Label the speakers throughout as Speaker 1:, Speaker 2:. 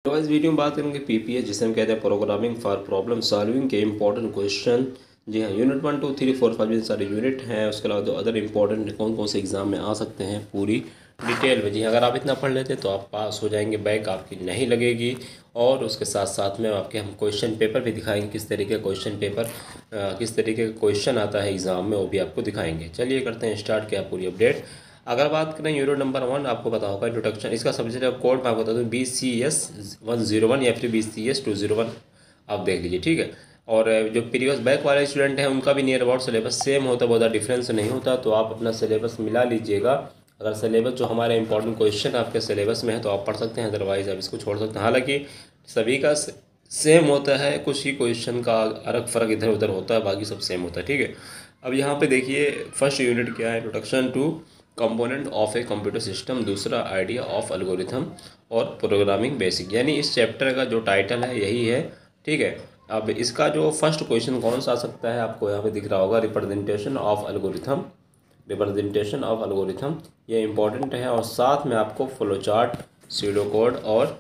Speaker 1: तो इस वीडियो में बात करेंगे पीपीएच जिसे हम कहते हैं प्रोग्रामिंग फॉर प्रॉब्लम सॉल्विंग के इंपॉर्टेंट क्वेश्चन। जी हाँ, यूनिट 1 2 3 4 5 ये सारे यूनिट हैं। उसके अलावा जो अदर इंपॉर्टेंट कौन कौन से एग्जाम में आ सकते हैं पूरी डिटेल में। जी हाँ, अगर आप इतना पढ़ लेते हैं तो आप पास हो जाएंगे, बैक आपकी नहीं लगेगी। और उसके साथ साथ में आपके हम क्वेश्चन पेपर भी दिखाएंगे, किस तरीके का क्वेश्चन पेपर किस तरीके का क्वेश्चन आता है एग्ज़ाम में, वो भी आपको दिखाएंगे। चलिए करते हैं स्टार्ट क्या पूरी अपडेट। अगर बात करें यूनिट नंबर 1, आपको पता होगा इंट्रोडक्शन, इसका सब्जेक्ट कोड मैं आपको बता दूँ BCS 101 या फिर BCS 201 आप देख लीजिए, ठीक है। और जो प्रीवियस बैक वाले स्टूडेंट हैं उनका भी नियर अबाउट सिलेबस सेम होता है, बहुत ज़्यादा डिफरेंस नहीं होता, तो आप अपना सिलेबस मिला लीजिएगा। अगर सिलेबस जो हमारे इंपॉर्टेंट क्वेश्चन आपके सिलेबस में है तो आप पढ़ सकते हैं, अदरवाइज आप इसको छोड़ सकते हैं। हालांकि सभी का सेम होता है, कुछ ही क्वेश्चन का अलग फ़र्क इधर उधर होता है, बाकी सब सेम होता है, ठीक है। अब यहाँ पे देखिए फर्स्ट यूनिट क्या है, introduction to component of a computer system, दूसरा आइडिया ऑफ एल्गोरिथम और प्रोग्रामिंग बेसिक, यानी इस चैप्टर का जो टाइटल है यही है, ठीक है। अब इसका जो फर्स्ट क्वेश्चन कौन सा आ सकता है, आपको यहाँ पे दिख रहा होगा representation of algorithm. Representation of algorithm ये इंपॉर्टेंट है, और साथ में आपको फ्लो चार्ट, सीडो कोड और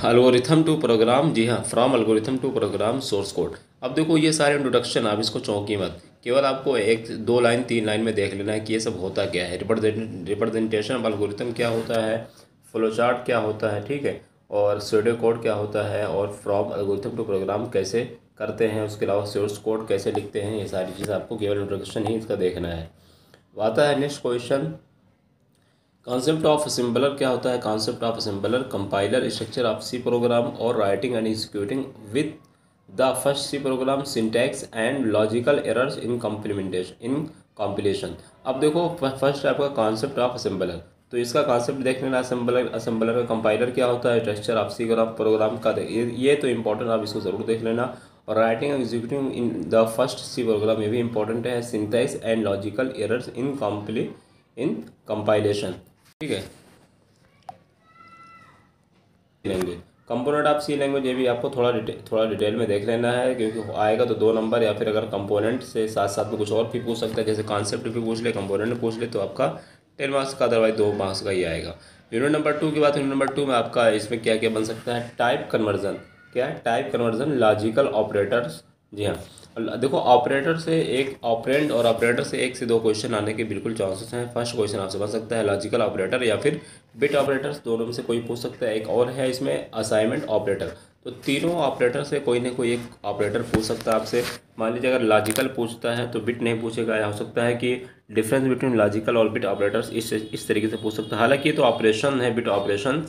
Speaker 1: एल्गोरिथम टू प्रोग्राम, जी हाँ, from algorithm to program source code. अब देखो ये सारे इंट्रोडक्शन, आप इसको चौंकी मत, केवल आपको 1 2 लाइन 3 लाइन में देख लेना है कि ये सब होता क्या है। रिप्रेजेंटेशन ऑफ एल्गोरिथम क्या होता है, फ्लो चार्ट क्या होता है, ठीक है, और सीडो कोड क्या होता है, और फ्रॉम एल्गोरिथम टू प्रोग्राम कैसे करते हैं, उसके अलावा सोर्स कोड कैसे लिखते हैं, ये सारी चीज़ आपको केवल इंट्रोडक्शन ही इसका देखना है। आता है next question, concept of assembler क्या होता है। Concept of assembler compiler structure of C program और writing and executing with the first C program syntax and logical errors in compilation. अब देखो फर्स्ट आपका कॉन्सेप्ट ऑफ असेंबलर, तो इसका concept देख लेना। असेंबलर का कंपाइलर क्या होता है, स्ट्रक्चर ऑफ सी प्रोग्राम का ये तो इंपॉर्टेंट, आप इसको ज़रूर देख लेना। और writing and executing in the first C program ये भी इंपॉर्टेंट है। Syntax and logical errors in compilation, ठीक है। Language, component of C language, ये भी आपको थोड़ा डिटेल में देख लेना है, क्योंकि आएगा तो 2 नंबर, या फिर अगर कंपोनेंट से साथ साथ में कुछ और भी पूछ सकता है, जैसे कॉन्सेप्ट भी पूछ ले, कंपोनेंट पूछ ले, तो आपका 10 मार्क्स का, अदरवाइज 2 मार्क्स का ही आएगा। यूनिट नंबर 2 की बात, यूनिट नंबर 2 में आपका इसमें क्या क्या बन सकता है, टाइप कन्वर्जन। क्या है टाइप कन्वर्जन, लॉजिकल ऑपरेटर्स। जी हाँ, देखो ऑपरेटर से एक ऑपरेंड और ऑपरेटर से 1 से 2 क्वेश्चन आने के बिल्कुल चांसेस हैं। फर्स्ट क्वेश्चन आपसे बन सकता है लॉजिकल ऑपरेटर या फिर बिट ऑपरेटर्स, दोनों में से कोई पूछ सकता है। एक और है इसमें असाइनमेंट ऑपरेटर, तो तीनों ऑपरेटर से कोई ना कोई एक ऑपरेटर पूछ सकता है आपसे। मान लीजिए अगर लॉजिकल पूछता है तो बिट नहीं पूछेगा, या हो सकता है कि डिफरेंस बिटवीन लॉजिकल और बिट ऑपरेटर्स इस तरीके से पूछ सकता है। हालांकि ये तो ऑपरेशन है, बिट ऑपरेशन,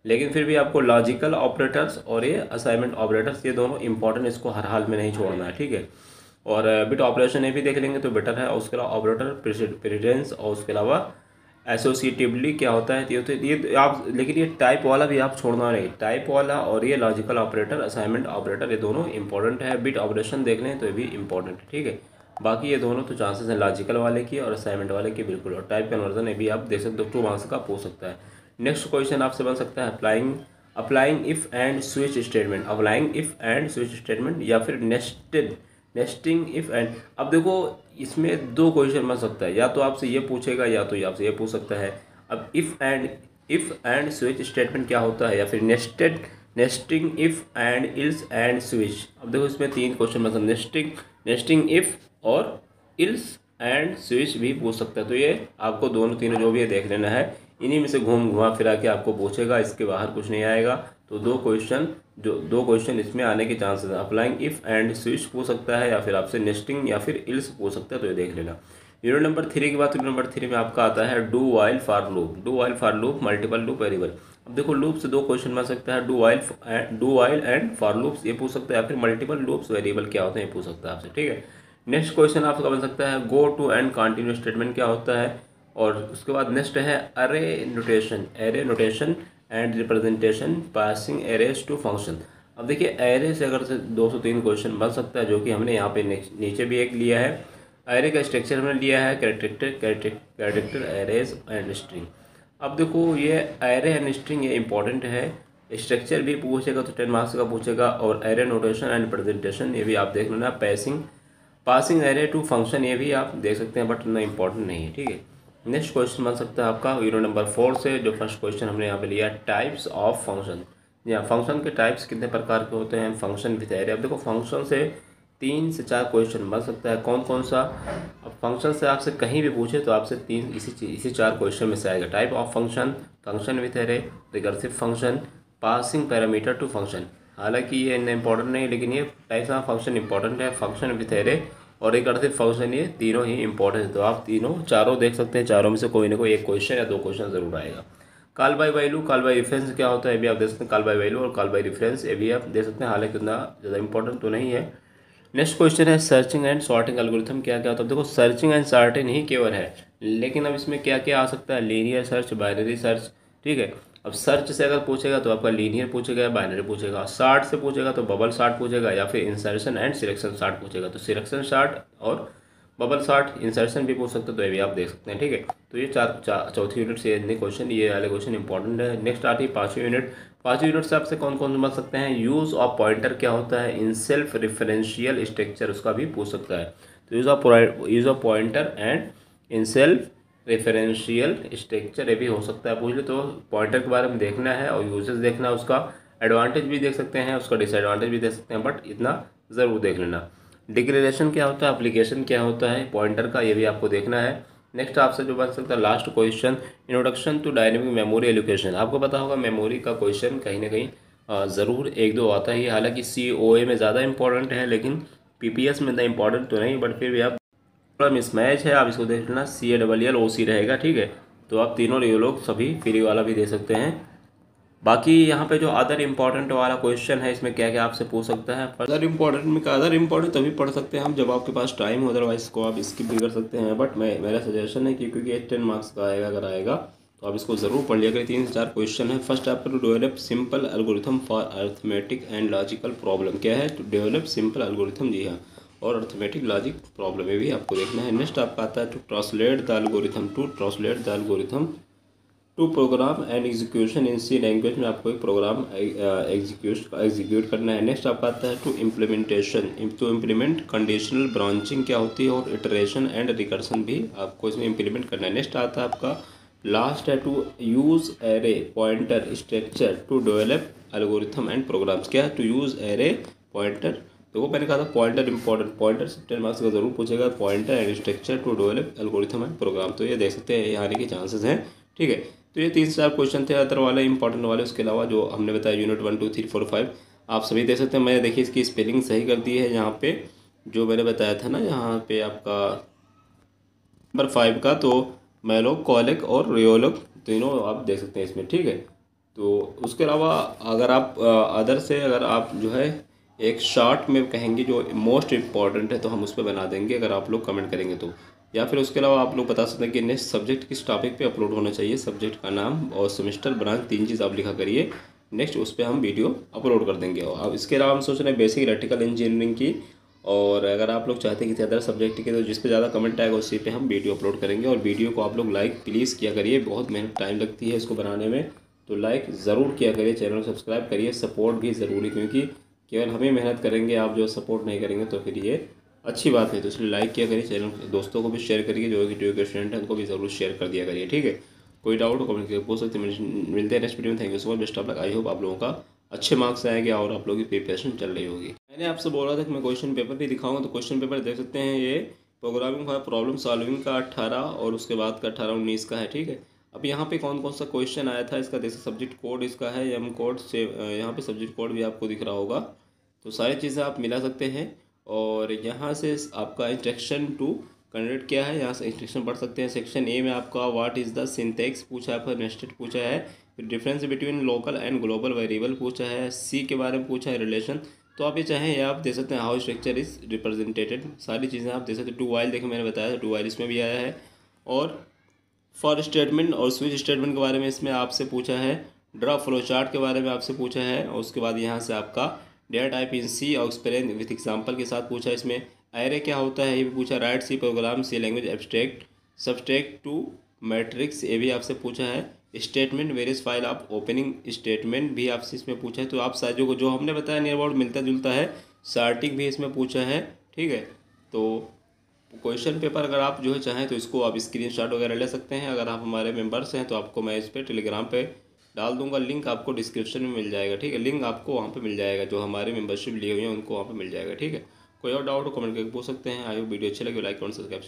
Speaker 1: लेकिन फिर भी आपको लॉजिकल ऑपरेटर्स और ये असाइनमेंट ऑपरेटर्स, ये दोनों इंपॉर्टेंट, इसको हर हाल में नहीं छोड़ना है, ठीक है। और बिट ऑपरेशन ये भी देख लेंगे तो बेटर है। और उसके अलावा ऑपरेटर प्रेसिडेंस, और उसके अलावा एसोसिएटिवली क्या होता है, ये आप, लेकिन ये टाइप वाला भी आप छोड़ना नहीं। टाइप वाला और ये लॉजिकल ऑपरेटर, असाइनमेंट ऑपरेटर, ये दोनों इंपॉर्टेंट है। बिट ऑपरेशन देख लें तो ये भी इंपॉर्टेंट है, ठीक है। बाकी ये दोनों तो चांसेस हैं लॉजिकल वाले की और असाइनमेंट वाले की, बिल्कुल। और टाइप कन्वर्जन ये भी आप देख सकते हो, 2 मार्क्स का पूछ सकता है। नेक्स्ट क्वेश्चन आपसे बन सकता है applying if and switch statement. Applying if and switch statement या फिर नेस्टिंग इफ एंड। अब देखो इसमें 2 क्वेश्चन बन सकता है, या तो आपसे ये पूछेगा या तो ये आपसे ये पूछ सकता है। अब इफ एंड स्विच स्टेटमेंट क्या होता है, या फिर nesting if and ills and switch. अब देखो इसमें 3 क्वेश्चन बन सकते हैं, नेस्टिंग इफ और इल्स एंड स्विच भी पूछ सकता है। तो ये आपको दोनों तीनों जो भी है देख लेना है, इन्हीं में से घुमा फिरा के आपको पूछेगा, इसके बाहर कुछ नहीं आएगा। तो 2 क्वेश्चन इसमें आने के चांसेस हैं। अप्लाइंग इफ एंड स्विच पूछ सकता है, या फिर आपसे नेस्टिंग या फिर इल्स पूछ सकता है, तो ये देख लेना। यूनिट नंबर 3 की बात, यूनिट नंबर 3 में आपका आता है do while for loop. Do while for loop, multiple loop, variable. अब देखो लूप से 2 क्वेश्चन बन सकता है, do while and for loops ये पूछ सकता है, या फिर मल्टीपल लूप्स वेरिएबल क्या होते हैं ये पूछ सकता है आपसे, ठीक है। नेक्स्ट क्वेश्चन आपका बन सकता है go to and continue statement क्या होता है। और उसके बाद नेक्स्ट है array notation and representation passing arrays to function. अब देखिए एरे से अगर से 203 क्वेश्चन बन सकता है, जो कि हमने यहाँ पे नीचे भी एक लिया है। एरे का स्ट्रक्चर हमने लिया है कैरेक्टर एरेज एंड स्ट्रिंग। अब देखो ये एरे एंड स्ट्रिंग ये इंपॉर्टेंट है। स्ट्रक्चर भी पूछेगा तो 10 मार्क्स का पूछेगा, और एरे नोटेशन एंड रिप्रेजेंटेशन ये भी आप देख लेना। पासिंग एरे टू फंक्शन ये भी आप देख सकते हैं, बट इतना इंपॉर्टेंट नहीं है, ठीक है। नेक्स्ट क्वेश्चन बन सकता है आपका यूनिट नंबर 4 से, जो फर्स्ट क्वेश्चन हमने यहाँ पे लिया टाइप्स ऑफ फंक्शन। जी हाँ, फंक्शन के टाइप्स कितने प्रकार के होते हैं, फंक्शन विथ एरे। अब देखो फंक्शन से 3 से 4 क्वेश्चन बन सकता है, कौन कौन सा। अब फंक्शन से आपसे कहीं भी पूछे तो आपसे इसी 4 क्वेश्चन में से आएगा। Type of function, function with array, recursive function, passing parameter to function. हालांकि ये इंपॉर्टेंट नहीं, लेकिन ये टाइप्स ऑफ फंक्शन इंपॉर्टेंट है। फंक्शन विथ एरे और रिकर्सिव फंक्शन, ये तीनों ही इंपॉर्टेंट है। तो आप तीनों चारों देख सकते हैं, चारों में से कोई ना कोई एक क्वेश्चन या 2 क्वेश्चन जरूर आएगा। Call by value, call by reference क्या होता है ये भी आप देख सकते हैं। कॉल बाय वैल्यू और कॉल बाय रेफरेंस ये भी आप देख सकते हैं, हालांकि उतना ज़्यादा इंपॉर्टेंट तो नहीं है। नेक्स्ट क्वेश्चन है सर्चिंग एंड सॉर्टिंग एल्गोरिथम क्या क्या होता है। देखो सर्चिंग एंड सॉर्टिंग ही केवल है, लेकिन अब इसमें क्या क्या आ सकता है, लीनियर सर्च, बाइनरी सर्च। ठीक है, अब सर्च से अगर पूछेगा तो आपका लीनियर पूछेगा या बाइनरी पूछेगा। सॉर्ट से पूछेगा तो बबल सॉर्ट पूछेगा या फिर इंसर्शन एंड सिलेक्शन सॉर्ट पूछेगा। तो सिलेक्शन सॉर्ट और बबल सॉर्ट, इंसर्शन भी पूछ सकते हो, तो ये भी आप देख सकते हैं। ठीक है, तो ये चौथी यूनिट से इतने क्वेश्चन, ये वाले क्वेश्चन इंपॉर्टेंट है। नेक्स्ट आती है 5वीं यूनिट। 5वीं यूनिट से आपसे कौन कौन बन सकते हैं, यूज़ ऑफ पॉइंटर क्या होता है, इन सेल्फ रेफरेंशियल स्ट्रक्चर उसका भी पूछ सकता है। तो use of pointer and in self referential structure ये भी हो सकता है पूछ ले। तो पॉइंटर के बारे में देखना है और यूजेस देखना है, उसका एडवांटेज भी देख सकते हैं, उसका डिसएडवांटेज भी देख सकते हैं, बट इतना ज़रूर देख लेना। डिक्लेरेशन क्या होता है, एप्लीकेशन क्या होता है पॉइंटर का, ये भी आपको देखना है। नेक्स्ट आपसे जो बन सकता है last question, introduction to dynamic memory allocation. आपको पता होगा मेमोरी का क्वेश्चन कहीं ना कहीं ज़रूर 1-2 आता ही, हालांकि COA में ज़्यादा इंपॉर्टेंट है, लेकिन PPS में इतना इंपॉर्टेंट तो नहीं, बट फिर भी आप थोड़ा मिसमैच है, आप इसको देख लेना। CALLOC रहेगा। ठीक है, तो आप तीनों ये लोग सभी फ्री वाला भी दे सकते हैं। बाकी यहाँ पे जो अदर इम्पॉर्टेंट वाला क्वेश्चन है, इसमें क्या क्या आपसे पूछ सकता है। अदर इम्पॉर्टेंट में अदर इम्पॉर्टेंट तभी पढ़ सकते हैं हम जब आपके पास टाइम हो, अदरवाइज इसको आप स्किप भी कर सकते हैं। बट मेरा सजेशन है कि क्योंकि ये 10 मार्क्स का आएगा, अगर आएगा तो आप इसको ज़रूर पढ़ लिया करें। 3 से 4 क्वेश्चन है। फर्स्ट आपका to develop simple algorithm for arithmetic and logical problem. क्या है, टू डेवलप सिंपल एल्गोरिथम, जी हाँ, और अर्थमेटिक लॉजिक प्रॉब्लम ये भी आपको देखना है। नेक्स्ट आपका आता है to translate the algorithm to program and execution in C language में आपको एक प्रोग्राम एग्जीक्यूट करना है। नेक्स्ट आपका आता है टू इम्प्लीमेंट कंडीशनल ब्रांचिंग क्या होती है, और इटरेशन एंड रिकर्सन भी आपको इसमें इम्प्लीमेंट करना है। नेक्स्ट आता है आपका लास्ट है to use array pointer structure to develop algorithm and programs. क्या है, टू यूज़ एरे पॉइंटर। तो वो मैंने कहा था पॉइंटर इंपॉर्टेंट, पॉइंटर 10 मार्क्स का जरूर पूछेगा। Pointer and structure to develop algorithm and program, तो ये देख सकते हैं, ये आने के चांसेस हैं। ठीक है, तो ये 3 से 4 क्वेश्चन थे अदर वाले इंपॉर्टेंट वाले। उसके अलावा जो हमने बताया यूनिट 1, 2, 3, 4, 5 आप सभी देख सकते हैं। मैंने देखिए इसकी स्पेलिंग सही कर दी है यहाँ पे, जो मैंने बताया था ना यहाँ पे आपका नंबर 5 का, तो मैलोक, कॉलेक और रियोलक तीनों आप देख सकते हैं इसमें। ठीक है, तो उसके अलावा अगर आप अदर से अगर आप जो है एक शॉर्ट में कहेंगे जो मोस्ट इम्पॉर्टेंट है, तो हम उस पर बना देंगे अगर आप लोग कमेंट करेंगे तो। या फिर उसके अलावा आप लोग बता सकते हैं कि नेक्स्ट सब्जेक्ट किस टॉपिक पे अपलोड होना चाहिए, सब्जेक्ट का नाम और सेमेस्टर, ब्रांच, 3 चीज़ आप लिखा करिए। नेक्स्ट उस पर हम वीडियो अपलोड कर देंगे। और अब इसके अलावा हम सोच रहे हैं बेसिक इलेक्ट्रिकल इंजीनियरिंग की, और अगर आप लोग चाहते हैं किसी अदर सब्जेक्ट के, तो जिस पे ज़्यादा कमेंट आएगा उसी पे हम वीडियो अपलोड करेंगे। और वीडियो को आप लोग लाइक प्लीज़ किया करिए, बहुत मेहनत टाइम लगती है इसको बनाने में, तो लाइक ज़रूर किया करिए, चैनल को सब्सक्राइब करिए। सपोर्ट भी ज़रूरी, क्योंकि केवल हमें मेहनत करेंगे, आप जो सपोर्ट नहीं करेंगे तो फिर ये अच्छी बात नहीं। तो इसलिए लाइक किया करिए, चैनल दोस्तों को भी शेयर करिए, जो कि के स्टूडेंट हैं उनको भी ज़रूर शेयर कर दिया करिए। ठीक है, कोई डाउट हो कमेंट करके पूछ सकते हैं। मिलते हैं नेक्स्ट वीडियो में। Thank you so much, best of luck. I hope आप लोगों का अच्छे मार्क्स आएंगे और आप लोगों की प्रिपरेशन चल रही होगी। मैंने आपसे बोला था कि मैं क्वेश्चन पेपर भी दिखाऊंगा, तो क्वेश्चन पेपर देख सकते हैं। ये प्रोग्रामिंग का प्रॉब्लम सॉल्विंग का 18 और उसके बाद का 18-19 का है। ठीक है, अब यहाँ पे कौन कौन सा क्वेश्चन आया था इसका देखिए। सब्जेक्ट कोड इसका है एम कोड से, यहाँ पे सब्जेक्ट कोड भी आपको दिख रहा होगा, तो सारी चीज़ें आप मिला सकते हैं। और यहाँ से आपका इंस्ट्रक्शन टू कैंडिडेट क्या है, यहाँ से इंस्ट्रक्शन पढ़ सकते हैं। सेक्शन ए में आपका व्हाट इज़ द सिंटैक्स पूछा है, फिर नेस्टेड पूछा है, फिर difference between local and global variable पूछा है, सी के बारे में पूछा है, रिलेशन। तो आप ये चाहें या आप दे सकते हैं हाउ स्ट्रक्चर इज रिप्रेजेंटेटेड, सारी चीज़ें आप दे सकते हैं। टू वाइल देखिए मैंने बताया था, टू वाइल इसमें भी आया है। और फॉर स्टेटमेंट और स्विच स्टेटमेंट के बारे में इसमें आपसे पूछा है। ड्रा फ्लो चार्ट के बारे में आपसे पूछा है। और उसके बाद यहाँ से आपका डेटा टाइप इन सी और एक्सप्लेन विथ एग्जांपल के साथ पूछा है। इसमें एरे क्या होता है ये भी पूछा। Write C program C language abstract subtract two matrix ये भी आपसे पूछा है। स्टेटमेंट वेरियस फाइल आप ओपनिंग स्टेटमेंट भी आपसे इसमें पूछा है। तो आप साइजों जो हमने बताया नियर अबाउट मिलता जुलता है। शार्टिंग भी इसमें पूछा है। ठीक है, तो क्वेश्चन पेपर अगर आप जो है चाहें तो इसको आप स्क्रीनशॉट वगैरह ले सकते हैं। अगर आप हमारे मेंबर्स हैं तो आपको मैं इस पर टेलीग्राम पे डाल दूंगा, लिंक आपको डिस्क्रिप्शन में मिल जाएगा, ठीक है। लिंक आपको वहाँ पे मिल जाएगा, जो हमारे मेंबरशिप लिए हुए हैं उनको वहाँ पे मिल जाएगा, ठीक है। कोई और डाउट हो कमेंट करके पूछ सकते हैं। आई होप वीडियो अच्छी लगी, लाइक और सब्सक्राइब।